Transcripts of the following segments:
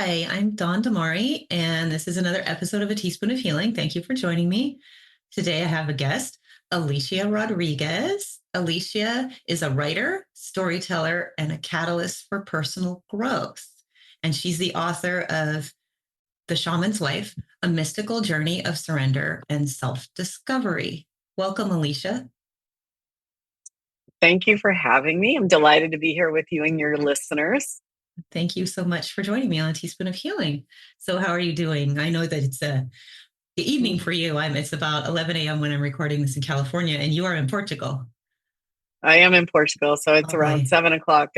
Hi, I'm Dawn Damari, and this is another episode of A Teaspoon of Healing. Thank you for joining me. Today I have a guest, Alicia Rodriguez. Alicia is a writer, storyteller, and a catalyst for personal growth. And she's the author of The Shaman's Wife, A Mystical Journey of Surrender and Self-Discovery. Welcome, Alicia. Thank you for having me. I'm delighted to be here with you and your listeners. Thank you so much for joining me on A Teaspoon of Healing. So, how are you doing? I know that it's the evening for you. It's about 11 a.m. when I'm recording this in California, and you are in Portugal. I am in Portugal, so it's Oh around boy, 7 o'clock,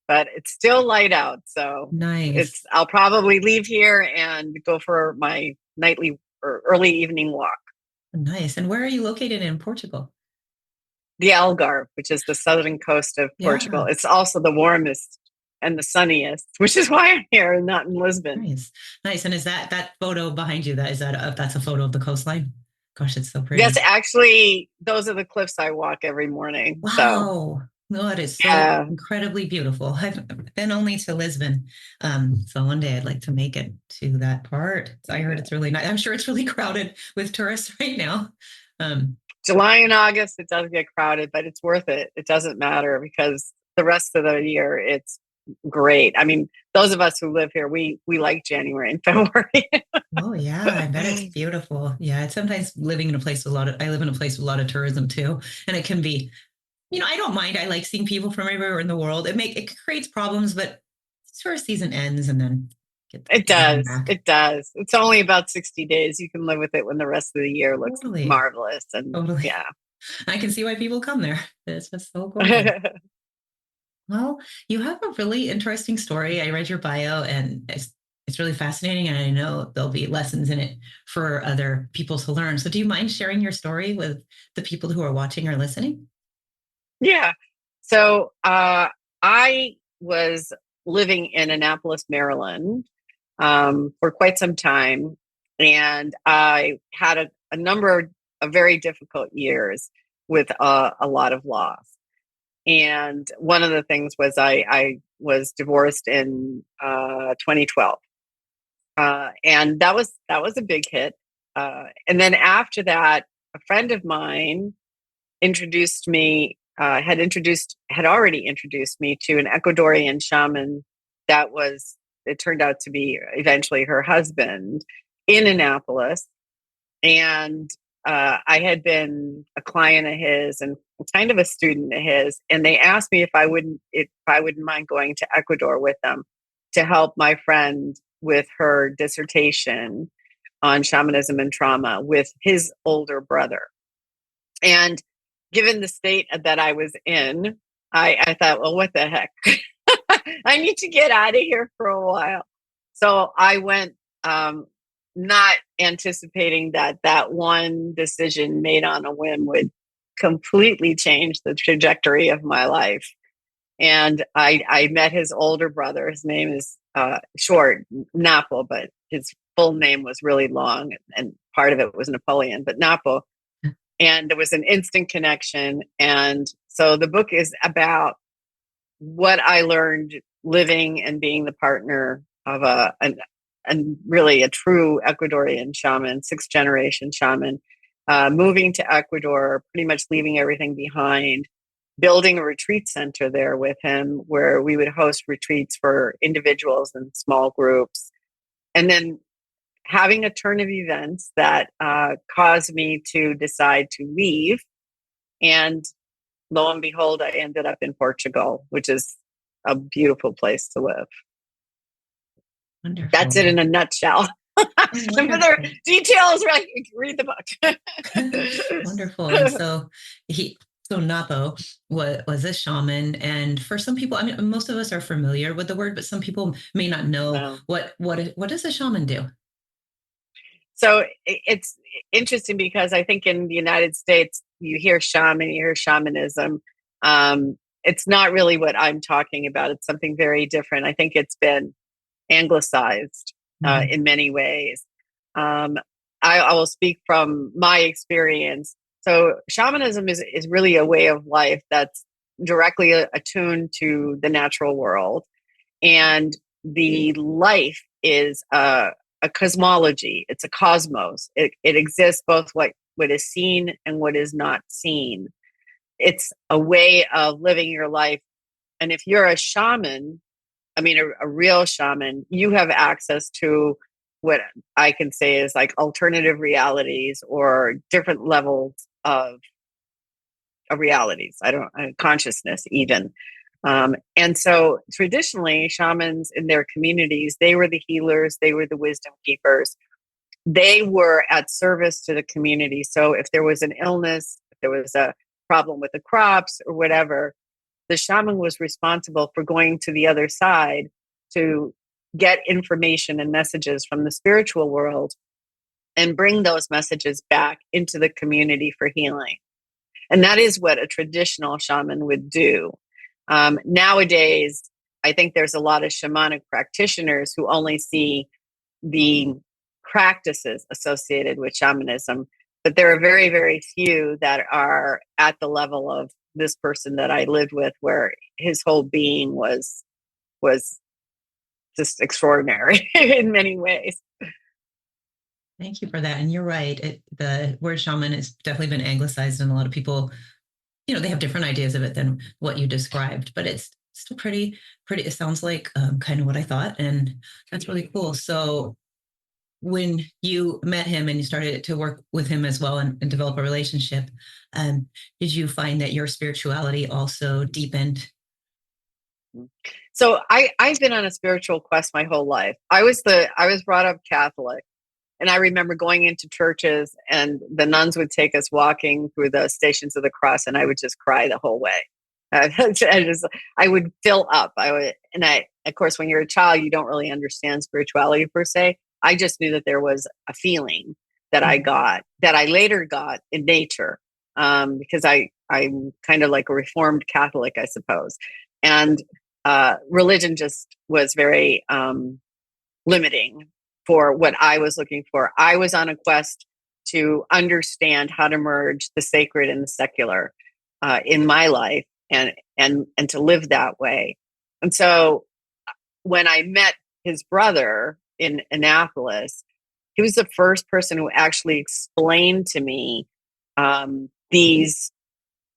but it's still light out. So nice, I'll probably leave here and go for my nightly or early evening walk. nice. And where are you located in Portugal? The Algarve, which is the southern coast of Portugal. Yeah, It's also the warmest and the sunniest, which is why I'm here and not in Lisbon. nice, nice. And is that photo behind you? That's a photo of the coastline? Gosh, it's so Yes, pretty. actually, those are the cliffs I walk every morning. So, Wow. No, it is so yeah. incredibly beautiful. I've been only to Lisbon. So one day I'd like to make it to that part. I heard it's really nice. I'm sure it's really crowded with tourists right now. Um, July and August, it does get crowded, but it's worth it. It doesn't matter because the rest of the year, it's great. I mean, those of us who live here, we like January and February. oh yeah, I bet it's beautiful. Yeah, it's sometimes living in a place with a lot of, I live in a place with a lot of tourism too. And it can be, I don't mind. I like seeing people from everywhere in the world. It creates problems, but tourist season ends and then get It everyone does. back. It does. It's only about 60 days. You can live with it when the rest of the year looks Totally. marvelous. And Totally. yeah. I can see why people come there. It's just so gorgeous. Well, you have a really interesting story. I read your bio and it's really fascinating. And I know there'll be lessons in it for other people to learn. So do you mind sharing your story with the people who are watching or listening? Yeah. So I was living in Annapolis, Maryland for quite some time. And I had a number of very difficult years with a lot of loss. And one of the things was I was divorced in 2012. And that was a big hit. And then after that, a friend of mine introduced me had already introduced me to an Ecuadorian shaman that was it turned out to be eventually her husband in Annapolis. And I had been a client of his and kind of a student of his, and they asked me if I wouldn't mind going to Ecuador with them to help my friend with her dissertation on shamanism and trauma with his older brother. And given the state that I was in, I thought, well, what the heck? I need to get out of here for a while. So I went, not anticipating that one decision made on a whim would completely change the trajectory of my life. And I met his older brother. His name is short, Napo, but his full name was really long, and part of it was Napoleon, but Napo. And there was an instant connection. And so the book is about what I learned living and being the partner of really a true Ecuadorian shaman, sixth generation shaman, moving to Ecuador, pretty much leaving everything behind, building a retreat center there with him where we would host retreats for individuals and small groups. And then having a turn of events that caused me to decide to leave. And lo and behold, I ended up in Portugal, which is a beautiful place to live. That's it Wonderful. in a nutshell. Oh, Some other wonderful. details, right? Read the book. Wonderful. And so Napo was a shaman. And for some people, I mean, most of us are familiar with the word, but some people may not know No. what does a shaman do? So it's interesting because I think in the United States, you hear shaman, you hear shamanism. It's not really what I'm talking about. It's something very different. I think it's been anglicized Mhm. in many ways. Um, I will speak from my experience. So shamanism is really a way of life that's directly attuned to the natural world, and the life is a cosmology. It's a cosmos. It exists both what is seen and what is not seen. It's a way of living your life. And if you're a shaman, I mean, a real shaman, you have access to what I can say is like alternative realities or different levels of realities. I don't consciousness even. And so traditionally, shamans in their communities, they were the healers, they were the wisdom keepers. They were at service to the community. So if there was an illness, if there was a problem with the crops or whatever, the shaman was responsible for going to the other side to get information and messages from the spiritual world and bring those messages back into the community for healing. And that is what a traditional shaman would do. Nowadays, I think there's a lot of shamanic practitioners who only see the practices associated with shamanism, but there are very, very few that are at the level of this person that I lived with, where his whole being was just extraordinary in many ways. Thank you for that. And you're right. The word shaman has definitely been anglicized, and a lot of people, they have different ideas of it than what you described, but it's still pretty. It sounds like kind of what I thought, and that's really cool. So when you met him and you started to work with him as well and develop a relationship, did you find that your spirituality also deepened? So I've been on a spiritual quest my whole life. I was brought up Catholic. And I remember going into churches and the nuns would take us walking through the Stations of the Cross, and I would just cry the whole way. I would fill up. Of course, when you're a child, you don't really understand spirituality per se. I just knew that there was a feeling that I got, that I later got in nature, because I'm kind of like a Reformed Catholic, I suppose. And religion just was very limiting for what I was looking for. I was on a quest to understand how to merge the sacred and the secular in my life, and to live that way. And so when I met his brother in Annapolis, he was the first person who actually explained to me these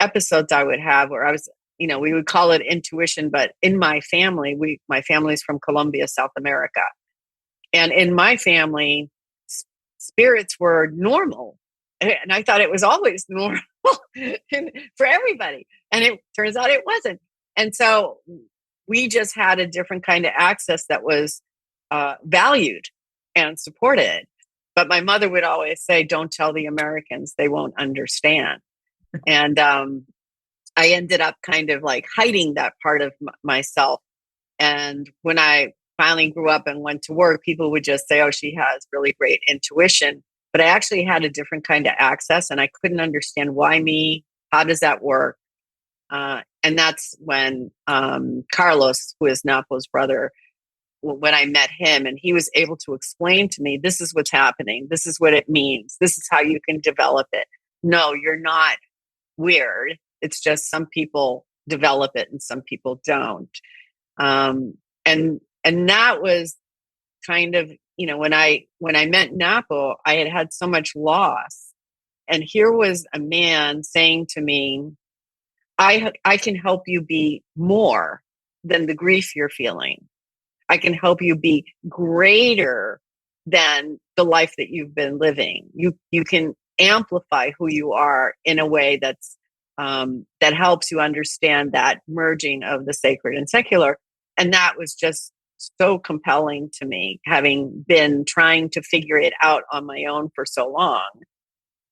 episodes I would have where I was, we would call it intuition, but in my family, my family's from Colombia, South America. And in my family, spirits were normal. And I thought it was always normal for everybody. And it turns out it wasn't. And so we just had a different kind of access that was valued and supported. But my mother would always say, don't tell the Americans, they won't understand. And I ended up kind of like hiding that part of myself. And when I finally grew up and went to work, people would just say, oh, she has really great intuition. But I actually had a different kind of access, and I couldn't understand why me, how does that work? And that's when Carlos, who is Napo's brother, when I met him, and he was able to explain to me, this is what's happening. This is what it means. This is how you can develop it. No, you're not weird. It's just some people develop it and some people don't. And that was kind of, when I met Napo, I had so much loss. And here was a man saying to me, I can help you be more than the grief you're feeling. I can help you be greater than the life that you've been living. You can amplify who you are in a way that's that helps you understand that merging of the sacred and secular. And that was just so compelling to me, having been trying to figure it out on my own for so long.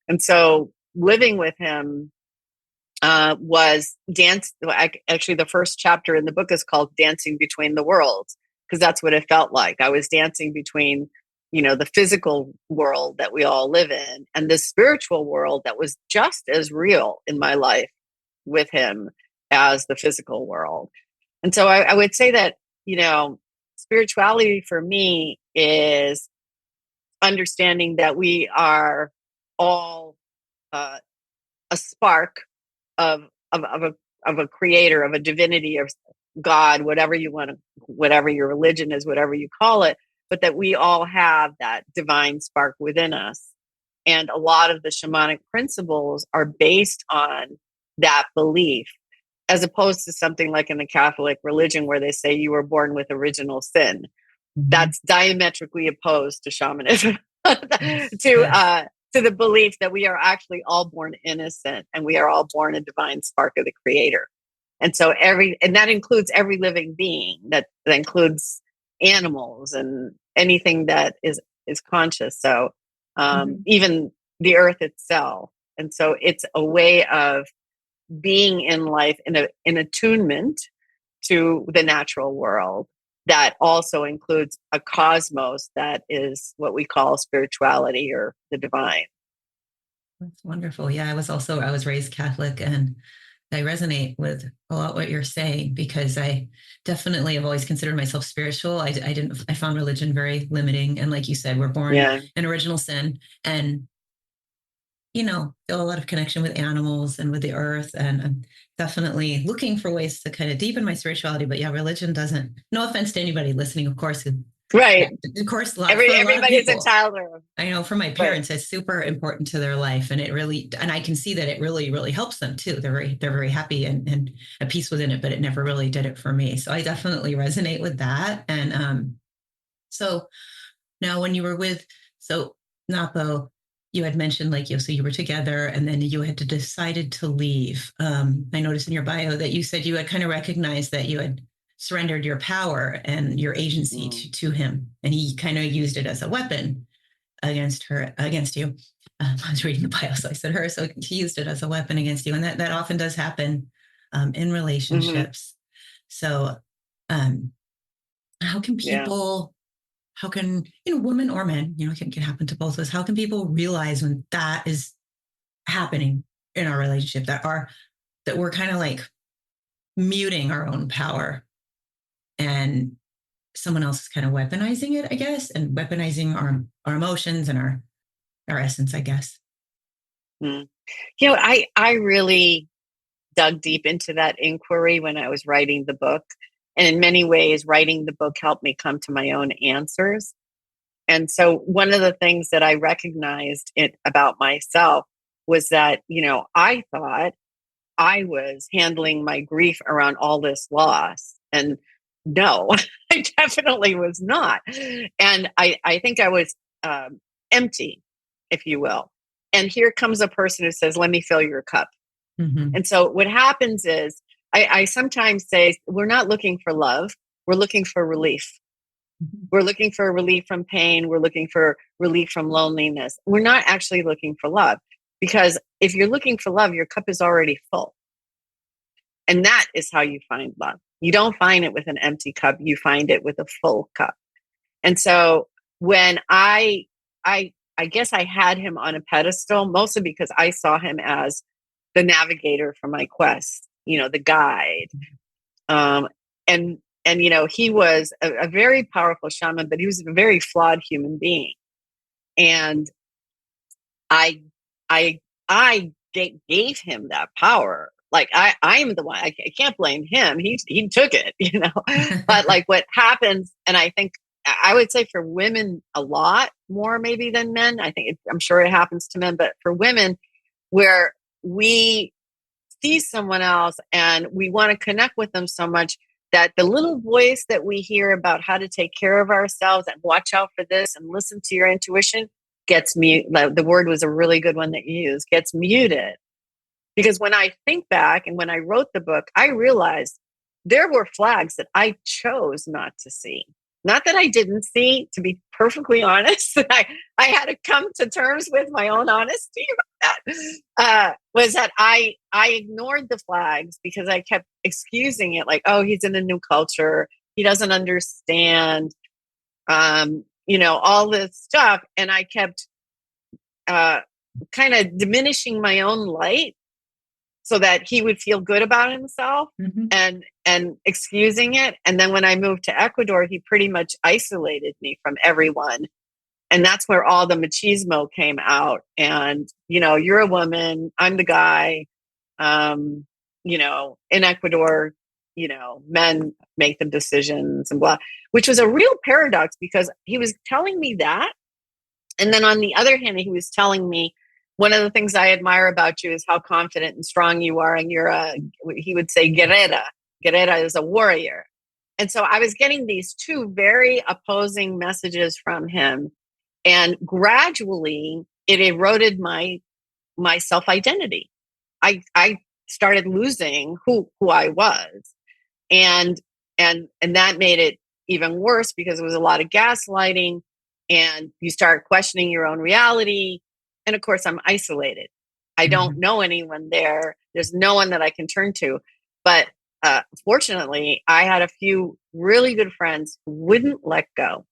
And so living with him was dance. Actually, the first chapter in the book is called Dancing Between the Worlds, because that's what it felt like. I was dancing between, the physical world that we all live in and the spiritual world that was just as real in my life with him as the physical world. And so I would say that, spirituality for me is understanding that we are all a spark of a creator, of a divinity, of God, whatever you want to, whatever your religion is, whatever you call it. but that we all have that divine spark within us. And a lot of the shamanic principles are based on that belief, as opposed to something like in the Catholic religion where they say you were born with original sin. That's diametrically opposed to shamanism, to the belief that we are actually all born innocent and we are all born a divine spark of the Creator. And so that includes every living being, that includes animals and anything that is conscious. So even the earth itself. And so it's a way of being in life in attunement to the natural world that also includes a cosmos that is what we call spirituality or the divine. That's wonderful. Yeah, I was raised Catholic, and I resonate with a lot what you're saying, because I definitely have always considered myself spiritual. I found religion very limiting. And like you said, we're born in original sin, and feel a lot of connection with animals and with the earth. And I'm definitely looking for ways to kind of deepen my spirituality. But yeah, religion doesn't, no offense to anybody listening, of course. Right. Of course, everybody's a child of. I know for my parents, it's super important to their life. And I can see that it really, really helps them too. They're very happy and at peace within it, but it never really did it for me. So I definitely resonate with that. And so now when you were with Napo, you had mentioned so you were together and then you had decided to leave. I noticed in your bio that you said you had kind of recognized that you had surrendered your power and your agency to him, and he kind of used it as a weapon against you. I was reading the bio, so I said her. So he used it as a weapon against you, and that often does happen in relationships. So, how can people? How can, women or men, it can happen to both of us. How can people realize when that is happening in our relationship, that we're kind of like muting our own power and someone else is kind of weaponizing it, I guess, and weaponizing our emotions and our essence, I guess. I really dug deep into that inquiry when I was writing the book. And in many ways, writing the book helped me come to my own answers. And so one of the things that I recognized about myself was that, I thought I was handling my grief around all this loss. And no, I definitely was not. And I think I was empty, if you will. And here comes a person who says, let me fill your cup. And so what happens is, I sometimes say, we're not looking for love. We're looking for relief. We're looking for relief from pain. We're looking for relief from loneliness. We're not actually looking for love, because if you're looking for love, your cup is already full. And that is how you find love. You don't find it with an empty cup. You find it with a full cup. And so when I guess I had him on a pedestal, mostly because I saw him as the navigator for my quest, the guide. And he was a very powerful shaman, but he was a very flawed human being. And I gave him that power. Like I am the one, I can't blame him. He took it, but like what happens, and I think I would say for women a lot more maybe than men. I'm sure it happens to men, but for women, where we see someone else and we want to connect with them so much that the little voice that we hear about how to take care of ourselves and watch out for this and listen to your intuition gets muted. The word was a really good one that you used, gets muted. Because when I think back and when I wrote the book, I realized there were flags that I chose not to see. Not that I didn't see, to be perfectly honest. I had to come to terms with my own honesty about that. Was that I ignored the flags because I kept excusing it, like, oh, he's in a new culture, he doesn't understand, all this stuff, and I kept kind of diminishing my own light so that he would feel good about himself, and excusing it. And then when I moved to Ecuador, he pretty much isolated me from everyone. And that's where all the machismo came out. And, you're a woman, I'm the guy. In Ecuador, men make the decisions and blah, which was a real paradox because he was telling me that. And then on the other hand, he was telling me, one of the things I admire about you is how confident and strong you are. And he would say, guerrera. Guerrera is a warrior. And so I was getting these two very opposing messages from him. And gradually it eroded my self-identity. I started losing who I was. And that made it even worse because it was a lot of gaslighting and you start questioning your own reality. And of course, I'm isolated. I don't know anyone there. There's no one that I can turn to. But fortunately, I had a few really good friends who wouldn't let go.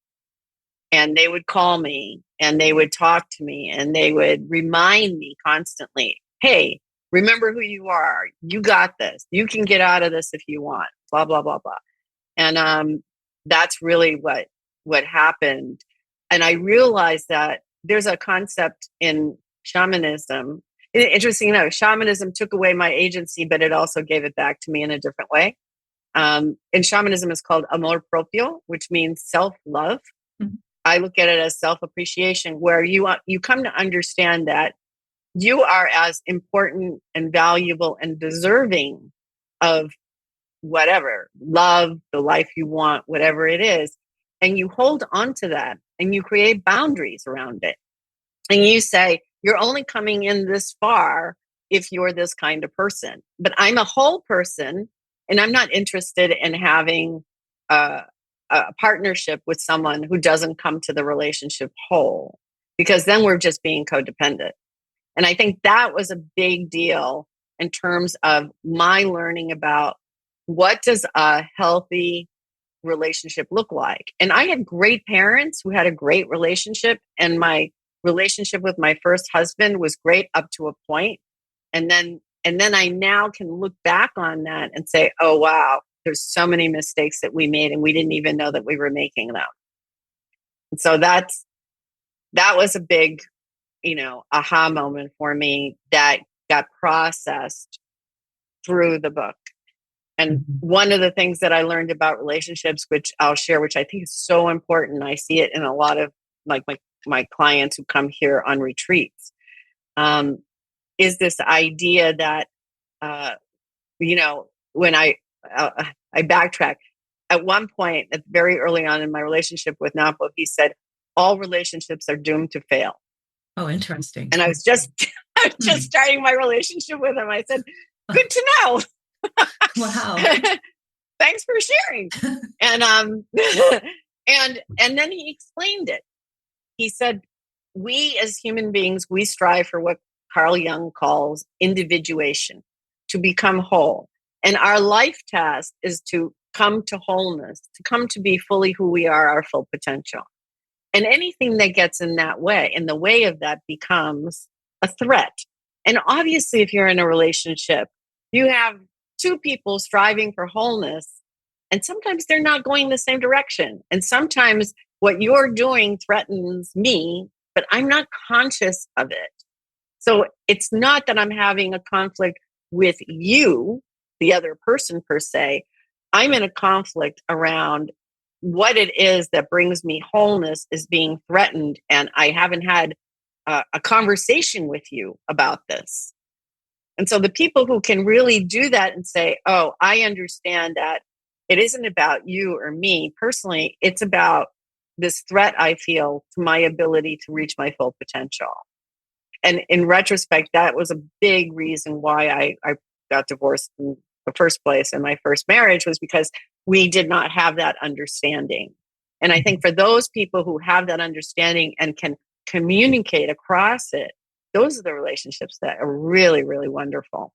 And they would call me and they would talk to me and they would remind me constantly, hey, remember who you are. You got this. You can get out of this if you want, blah, blah, blah, blah. And that's really what happened. And I realized that there's a concept in shamanism. Interesting enough, shamanism took away my agency, but it also gave it back to me in a different way. And shamanism is called amor propio, which means self-love. Mm-hmm. I look at it as self-appreciation, where you come to understand that you are as important and valuable and deserving of whatever, love, the life you want, whatever it is. And you hold on to that and you create boundaries around it. And you say, you're only coming in this far if you're this kind of person. But I'm a whole person and I'm not interested in having a partnership with someone who doesn't come to the relationship whole, because then we're just being codependent. And I think that was a big deal in terms of my learning about what does a healthy relationship look like. And I had great parents who had a great relationship, and my relationship with my first husband was great up to a point. And then I now can look back on that and say, oh, wow, there's so many mistakes that we made and we didn't even know that we were making them. And so that was a big, aha moment for me that got processed through the book. And one of the things that I learned about relationships, which I'll share, which I think is so important, I see it in a lot of like my clients who come here on retreats, is this idea that, when I backtrack, at one point, very early on in my relationship with Napo, he said, all relationships are doomed to fail. Oh, interesting. And I was just starting my relationship with him. I said, good to know. Wow. Thanks for sharing. And and then he explained it. He said, we as human beings, we strive for what Carl Jung calls individuation, to become whole. And our life task is to come to wholeness, to come to be fully who we are, our full potential. And anything that gets in the way of that becomes a threat. And obviously, if you're in a relationship, you have two people striving for wholeness, and sometimes they're not going the same direction. And sometimes what you're doing threatens me, but I'm not conscious of it. So it's not that I'm having a conflict with you, the other person per se. I'm in a conflict around what it is that brings me wholeness is being threatened. And I haven't had a conversation with you about this. And so the people who can really do that and say, oh, I understand that it isn't about you or me personally, it's about this threat I feel to my ability to reach my full potential. And in retrospect, that was a big reason why I got divorced in the first place. And my first marriage was because we did not have that understanding. And I think for those people who have that understanding and can communicate across it, those are the relationships that are really, really wonderful.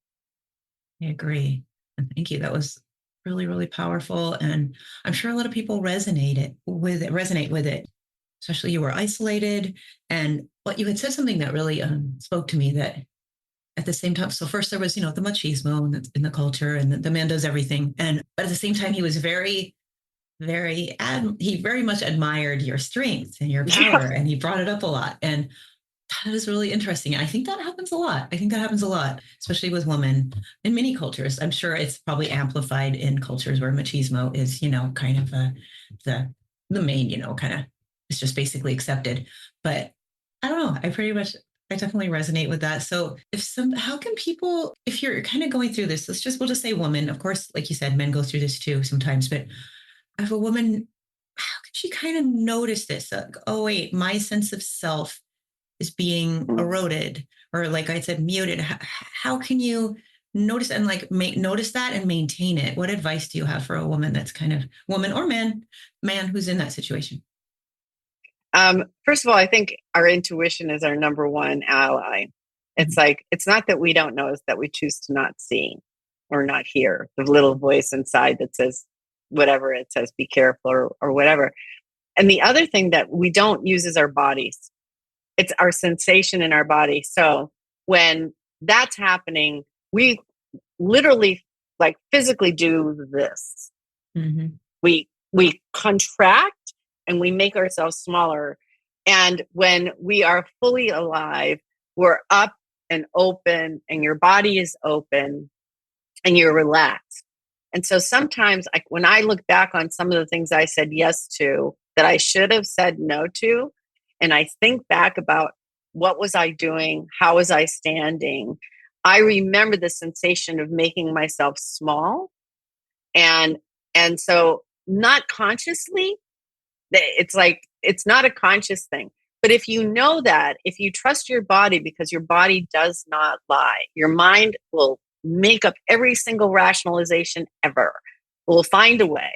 I agree. And thank you. That was really, really powerful. And I'm sure a lot of people resonate with it. Especially you were isolated. And what you had said something that really spoke to me, that at the same time, so first there was, the machismo in the culture, and the man does everything. But at the same time, he was he very much admired your strength and your power, and he brought it up a lot. And That is really interesting. I think that happens a lot. I think that happens a lot, especially with women in many cultures. I'm sure it's probably amplified in cultures where machismo is, kind of the the main, kind of it's just basically accepted. But I don't know. I definitely resonate with that. So how can people, if you're kind of going through this, we'll just say woman. Of course, like you said, men go through this too sometimes. But if a woman, how can she kind of notice this? Like, oh wait, my sense of self is being eroded, or like I said, muted. How can you notice and notice that and maintain it? What advice do you have for a woman that's kind of woman or man who's in that situation? First of all, I think our intuition is our number one ally. It's Mm-hmm. like, it's not that we don't know, it's that we choose to not see or not hear the little voice inside that says whatever it says, be careful or whatever. And the other thing that we don't use is our bodies. It's our sensation in our body. So when that's happening, we literally like physically do this. Mm-hmm. We contract and we make ourselves smaller. And when we are fully alive, we're up and open, and your body is open and you're relaxed. And so sometimes when I look back on some of the things I said yes to that I should have said no to, and I think back about what was I doing, how was I standing, I remember the sensation of making myself small. And so not consciously, it's like it's not a conscious thing. But if you know that, if you trust your body, because your body does not lie, your mind will make up every single rationalization ever, will find a way,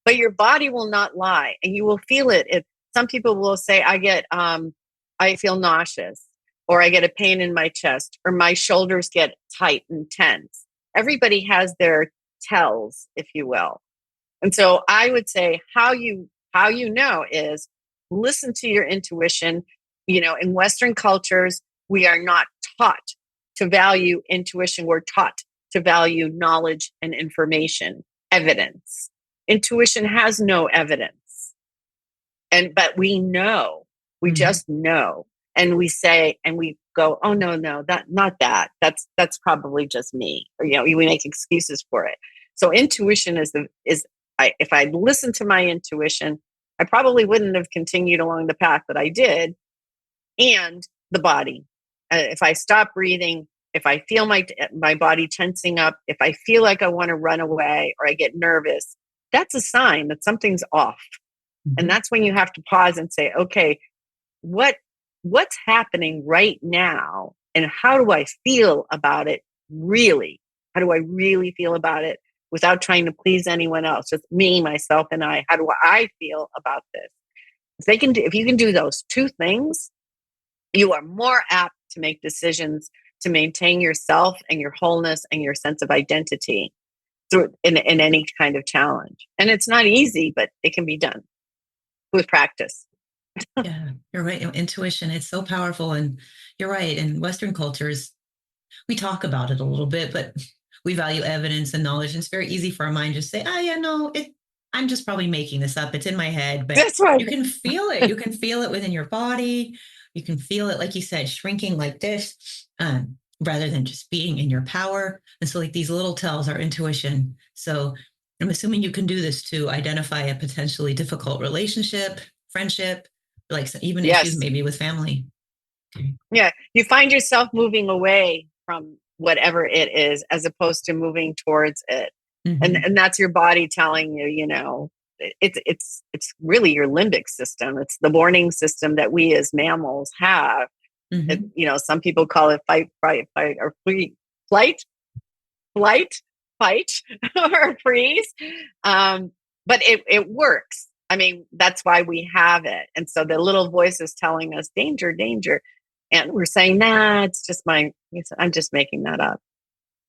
but your body will not lie, and you will feel it. If some people will say, I feel nauseous, or I get a pain in my chest, or my shoulders get tight and tense. Everybody has their tells, if you will. And so I would say how you know is listen to your intuition. In Western cultures, we are not taught to value intuition. We're taught to value knowledge and information, evidence. Intuition has no evidence. But we know. We Mm-hmm. just know. And we say and we go, oh no, that not that. That's probably just me. Or we make excuses for it. So intuition if I listened to my intuition, I probably wouldn't have continued along the path that I did. And the body. If I stop breathing, if I feel my body tensing up, if I feel like I want to run away or I get nervous, that's a sign that something's off. And Mm-hmm. that's when you have to pause and say, okay, what what's happening right now, and how do I feel about it really? How do I really feel about it without trying to please anyone else? Just me, myself, and I. How do I feel about this? If you can do those two things, you are more apt to make decisions to maintain yourself and your wholeness and your sense of identity in any kind of challenge. And it's not easy, but it can be done with practice. Yeah, you're right. Intuition, it's so powerful. And you're right. In Western cultures, we talk about it a little bit, but we value evidence and knowledge. And it's very easy for our mind to say, oh, yeah, no, I'm just probably making this up. It's in my head, but That's right. you can feel it. You can feel it within your body. You can feel it, like you said, shrinking like this, rather than just being in your power. And so, like, these little tells are intuition. So I'm assuming you can do this to identify a potentially difficult relationship, friendship, like even issues Yes. maybe with family. Okay. Yeah. You find yourself moving away from whatever it is as opposed to moving towards it. Mm-hmm. And that's your body telling you, it's really your limbic system. It's the warning system that we as mammals have. Mm-hmm. Some people call it fight, or flight, flight, fight, or freeze. But it works. I mean, that's why we have it. And so the little voice is telling us danger, danger. And we're saying, nah, I'm just making that up.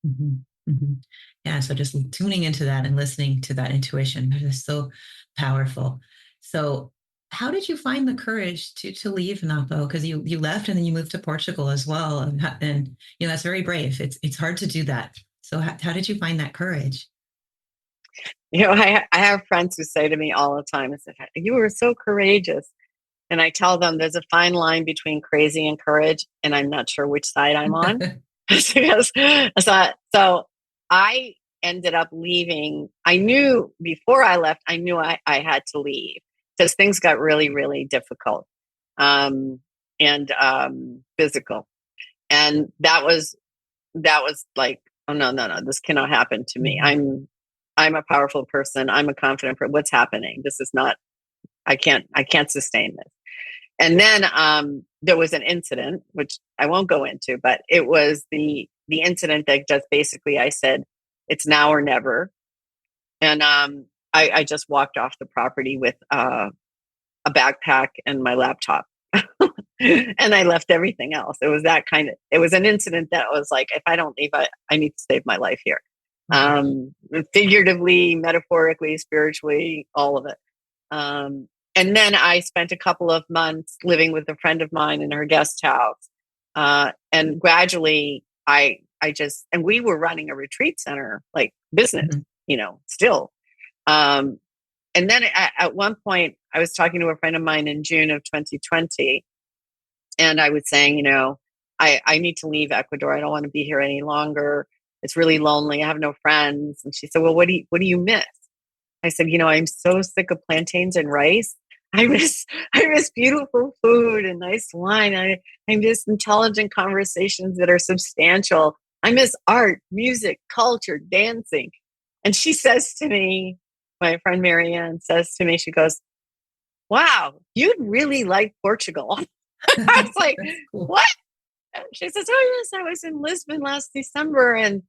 Mm-hmm. Mm-hmm. Yeah. So just tuning into that and listening to that intuition, that is so powerful. So how did you find the courage to leave Napo? Because you left and then you moved to Portugal as well. And that's very brave. It's hard to do that. So how did you find that courage? I have friends who say to me all the time, "You were so courageous." And I tell them there's a fine line between crazy and courage, and I'm not sure which side I'm on. So I ended up leaving. I knew before I left, I knew I had to leave because things got really, really difficult, and physical. And that was like, oh no, no, no, this cannot happen to me. I'm a powerful person. I'm a confident person. What's happening? This is not, I can't sustain this. And then there was an incident, which I won't go into, but it was the incident that just basically I said, it's now or never. And I just walked off the property with a backpack and my laptop. And I left everything else. It was it was an incident that was like, if I don't leave, I need to save my life here. Figuratively, metaphorically, spiritually, all of it. And then I spent a couple of months living with a friend of mine in her guest house. And gradually and we were running a retreat center, like business, still. And then at one point I was talking to a friend of mine in June of 2020. And I was saying, I need to leave Ecuador. I don't want to be here any longer. It's really lonely. I have no friends. And she said, well, what do you miss? I said, I'm so sick of plantains and rice. I miss beautiful food and nice wine. I miss intelligent conversations that are substantial. I miss art, music, culture, dancing. And she says to me, my friend Marianne says to me, she goes, wow, you'd really like Portugal. I was like, cool. What? She says, oh, yes, I was in Lisbon last December and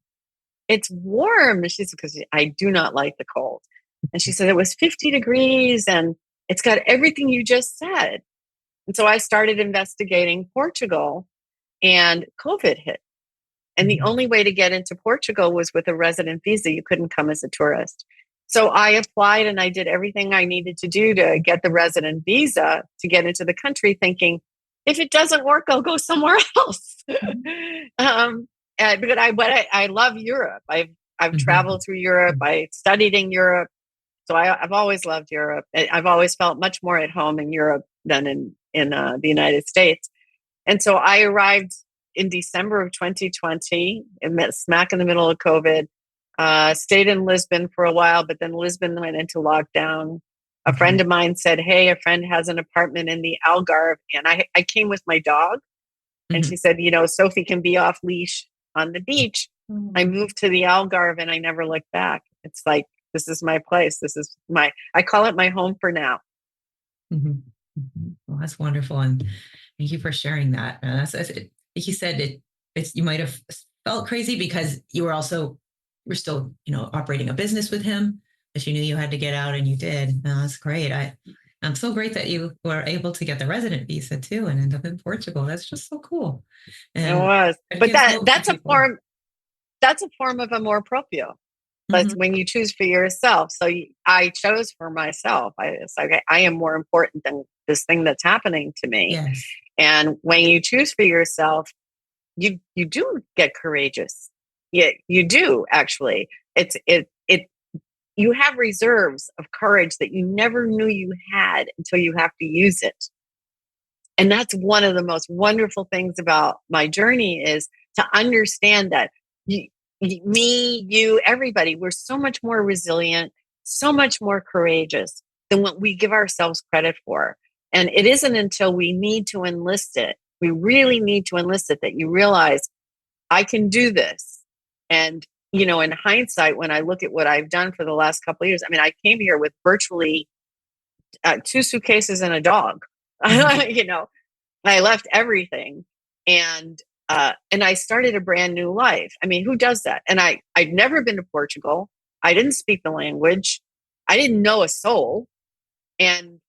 it's warm. She said, because I do not like the cold. And she said, it was 50 degrees and it's got everything you just said. And so I started investigating Portugal and COVID hit. And the only way to get into Portugal was with a resident visa. You couldn't come as a tourist. So I applied and I did everything I needed to do to get the resident visa to get into the country, thinking, if it doesn't work, I'll go somewhere else. But I love Europe. I've traveled through Europe. I studied in Europe. So I've always loved Europe. I've always felt much more at home in Europe than in the United States. And so I arrived in December of 2020, smack in the middle of COVID. Stayed in Lisbon for a while, but then Lisbon went into lockdown. A friend of mine said, hey, a friend has an apartment in the Algarve. And I came with my dog. And she said, Sophie can be off leash on the beach. I moved to the Algarve and I never looked back. It's like, this is my place. I call it my home for now. Well, that's wonderful. And thank you for sharing that. Like you said, you might have felt crazy because you were still, operating a business with him, but you knew you had to get out and you did. That's great. I'm so great that you were able to get the resident visa too and end up in Portugal. That's just so cool. And it was, but that's a form of amor proprio. But when you choose for yourself, so I chose for myself. It's like, I am more important than this thing that's happening to me. Yes. And when you choose for yourself, you do get courageous. Yeah, you do actually. You have reserves of courage that you never knew you had until you have to use it. And that's one of the most wonderful things about my journey, is to understand that me, you, everybody, we're so much more resilient, so much more courageous than what we give ourselves credit for. And it isn't until we need to enlist it, we really need to enlist it, that you realize, I can do this. And, in hindsight, when I look at what I've done for the last couple of years, I came here with virtually 2 suitcases and a dog. I left everything. And I started a brand new life. Who does that? And I'd never been to Portugal. I didn't speak the language. I didn't know a soul. And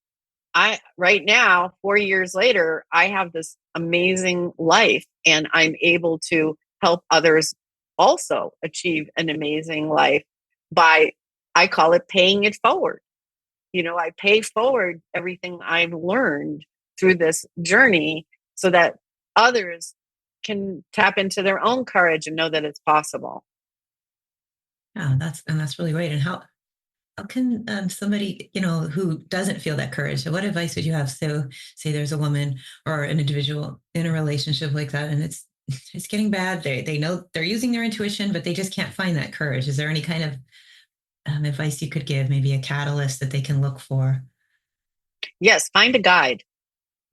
right now, 4 years later, I have this amazing life and I'm able to help others also achieve an amazing life by, I call it paying it forward. I pay forward everything I've learned through this journey so that others can tap into their own courage and know that it's possible. Yeah, that's really great. And how can somebody, who doesn't feel that courage, what advice would you have? So say there's a woman or an individual in a relationship like that, and it's getting bad. They know they're using their intuition, but they just can't find that courage. Is there any kind of advice you could give, maybe a catalyst that they can look for? Yes, find a guide.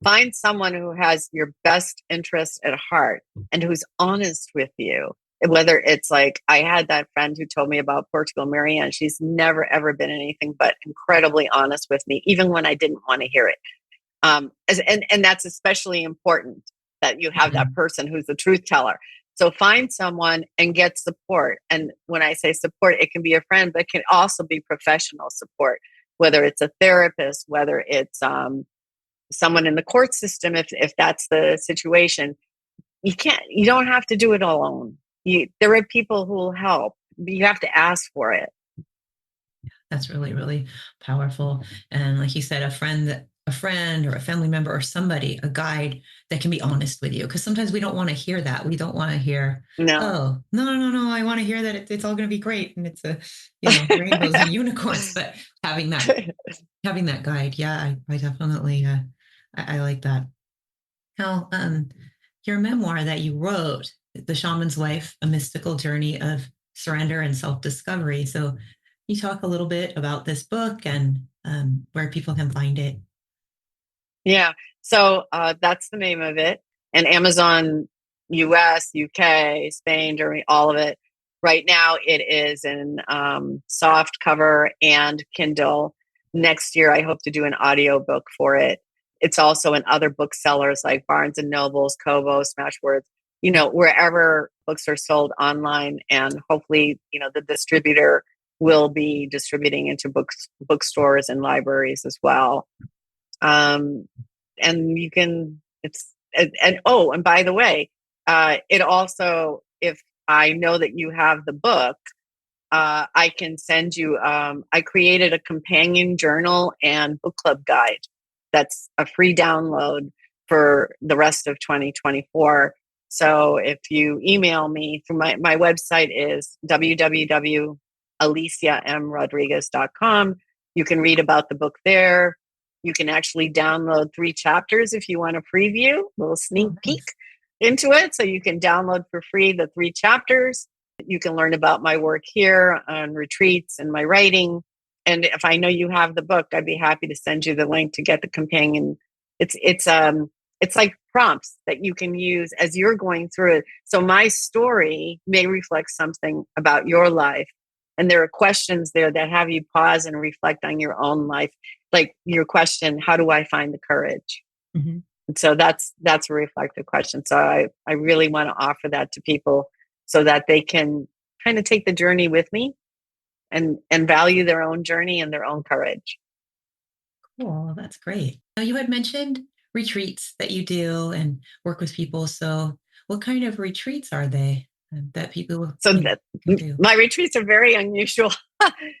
Find someone who has your best interest at heart and who's honest with you. Whether it's like, I had that friend who told me about Portugal, Marianne. She's never, ever been anything but incredibly honest with me, even when I didn't want to hear it. And that's especially important, that you have that person who's the truth teller. So find someone and get support. And when I say support, it can be a friend, but it can also be professional support, whether it's a therapist, whether it's someone in the court system, if that's the situation. You don't have to do it alone. There are people who will help. You have to ask for it. That's really, really powerful. And like you said, a friend or a family member or somebody, a guide that can be honest with you. Because sometimes we don't want to hear that. We don't want to hear, No. oh, no, no, no, no. I want to hear that it's all going to be great. And it's rainbows and unicorns, but having that guide. Yeah, I definitely, I like that. Now, your memoir that you wrote, The Shaman's Life, A Mystical Journey of Surrender and Self-Discovery. So you talk a little bit about this book and where people can find it. Yeah. So that's the name of it. And Amazon US, UK, Spain, Germany, all of it. Right now it is in soft cover and Kindle. Next year, I hope to do an audio book for it. It's also in other booksellers like Barnes and Nobles, Kobo, Smashwords, wherever books are sold online. And hopefully, the distributor will be distributing into bookstores and libraries as well. And you can, and by the way, it also, if I know that you have the book, I can send you, I created a companion journal and book club guide. That's a free download for the rest of 2024. So if you email me through my website is www.aliciamrodriguez.com. You can read about the book there. You can actually download 3 chapters if you want a preview, a little sneak peek into it. So you can download for free the 3 chapters. You can learn about my work here on retreats and my writing. And if I know you have the book, I'd be happy to send you the link to get the companion. It's like prompts that you can use as you're going through it. So my story may reflect something about your life. And there are questions there that have you pause and reflect on your own life. Like your question, how do I find the courage? Mm-hmm. And so that's a reflective question. So I really want to offer that to people so that they can kind of take the journey with me and value their own journey and their own courage. Cool. That's great. Now, you had mentioned retreats that you do and work with people. So what kind of retreats are they that people So can do? my retreats are very unusual.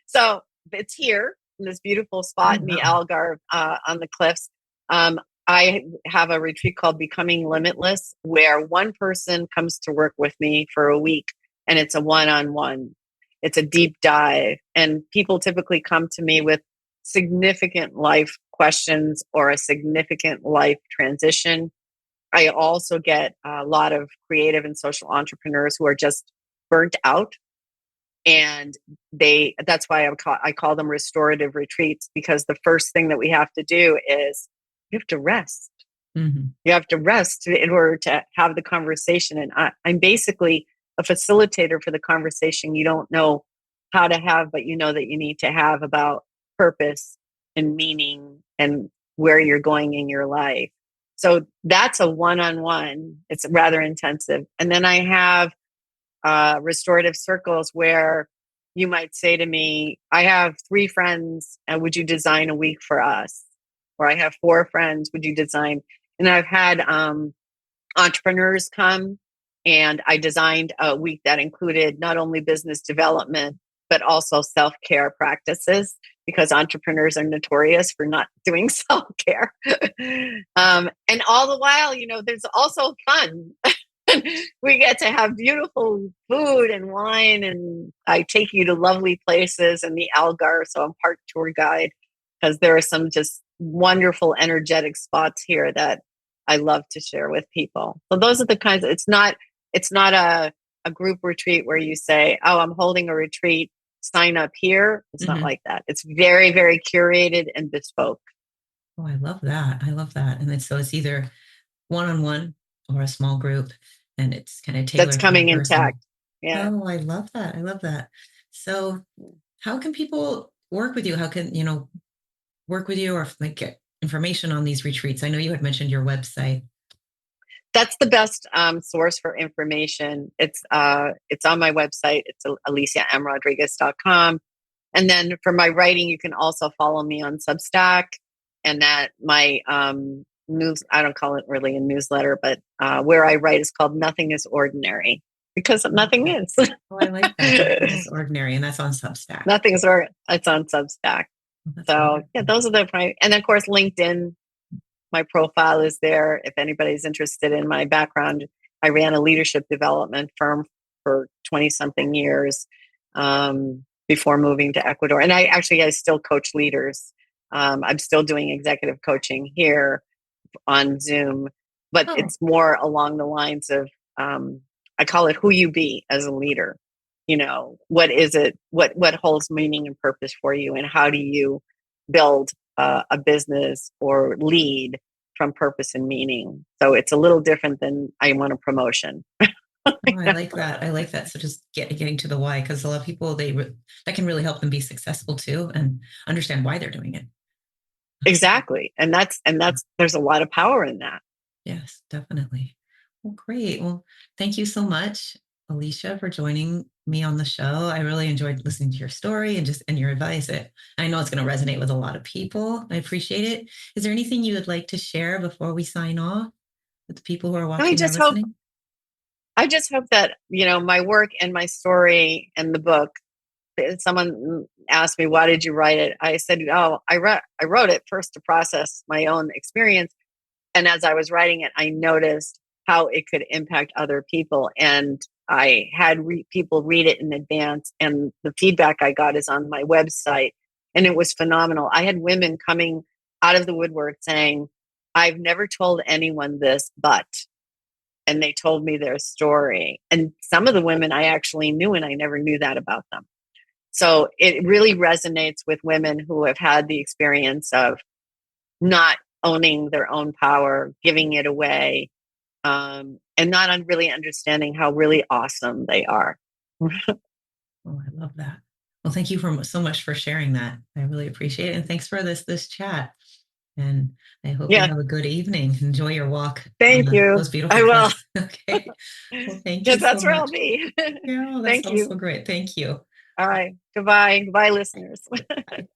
So it's here in this beautiful spot Oh, in the wow. Algarve on the cliffs. I have a retreat called Becoming Limitless, where one person comes to work with me for a week, and it's a one-on-one. It's a deep dive, and people typically come to me with significant life questions or a significant life transition. I also get a lot of creative and social entrepreneurs who are just burnt out, and that's why I call them restorative retreats, because the first thing that we have to do is you have to rest. Mm-hmm. You have to rest in order to have the conversation. And I'm basically a facilitator for the conversation you don't know how to have, but you know that you need to have about purpose and meaning and where you're going in your life. So that's a one-on-one. It's rather intensive. And then I have restorative circles where you might say to me, I have 3 friends, and would you design a week for us? Or I have 4 friends, would you design? And I've had entrepreneurs come, and I designed a week that included not only business development, but also self-care practices, because entrepreneurs are notorious for not doing self-care. And all the while, there's also fun. we get to have beautiful food and wine, and I take you to lovely places in the Algarve. So I'm part tour guide because there are some just wonderful, energetic spots here that I love to share with people. So those are the kinds of, it's not a group retreat where you say, oh, I'm holding a retreat, sign up here. It's not like that. It's very, very curated and bespoke. Oh, I love that. I love that. And then so it's either one-on-one or a small group, and it's kind of tailored That's to the coming person. intact. Yeah. Oh, I love that. I love that. So how can people work with you? How can, work with you or like get information on these retreats? I know you had mentioned your website. That's the best source for information. It's on my website. It's aliciamrodriguez.com. And then for my writing, you can also follow me on Substack, and that my news, I don't call it really a newsletter, but where I write is called Nothing is Ordinary, because nothing is. Oh, I like that. It's ordinary, and that's on Substack. It's on Substack. That's So wonderful. yeah, those are and of course, LinkedIn, my profile is there. If anybody's interested in my background, I ran a leadership development firm for 20 something years before moving to Ecuador. And I still coach leaders. I'm still doing executive coaching here on Zoom, but it's more along the lines of, I call it who you be as a leader. What is it? What holds meaning and purpose for you, and how do you build a business or lead from purpose and meaning? So it's a little different than I want a promotion. Oh, I like that. I like that. So just getting to the why, because a lot of people, that can really help them be successful too, and understand why they're doing it. Exactly. And there's a lot of power in that. Yes, definitely. Well, great. Well, thank you so much, Alicia, for joining me on the show. I really enjoyed listening to your story and your advice. I know it's going to resonate with a lot of people. I appreciate it. Is there anything you would like to share before we sign off with the people who are watching or listening? I just hope that, my work and my story and the book, someone asked me, why did you write it? I said, oh, I wrote it first to process my own experience. And as I was writing it, I noticed how it could impact other people. And I had people read it in advance, and the feedback I got is on my website. And it was phenomenal. I had women coming out of the woodwork saying, I've never told anyone this, and they told me their story. And some of the women I actually knew, and I never knew that about them. So it really resonates with women who have had the experience of not owning their own power, giving it away, and not really understanding how really awesome they are. Oh, I love that. Well, thank you so much for sharing that. I really appreciate it. And thanks for this chat. And I hope you have a good evening. Enjoy your walk. Thank you. Those beautiful I will. Okay. Well, thank you that's so where much. I'll be. Yeah, that Thank sounds you. so great. Thank you. All right. Goodbye. Goodbye, listeners. Bye.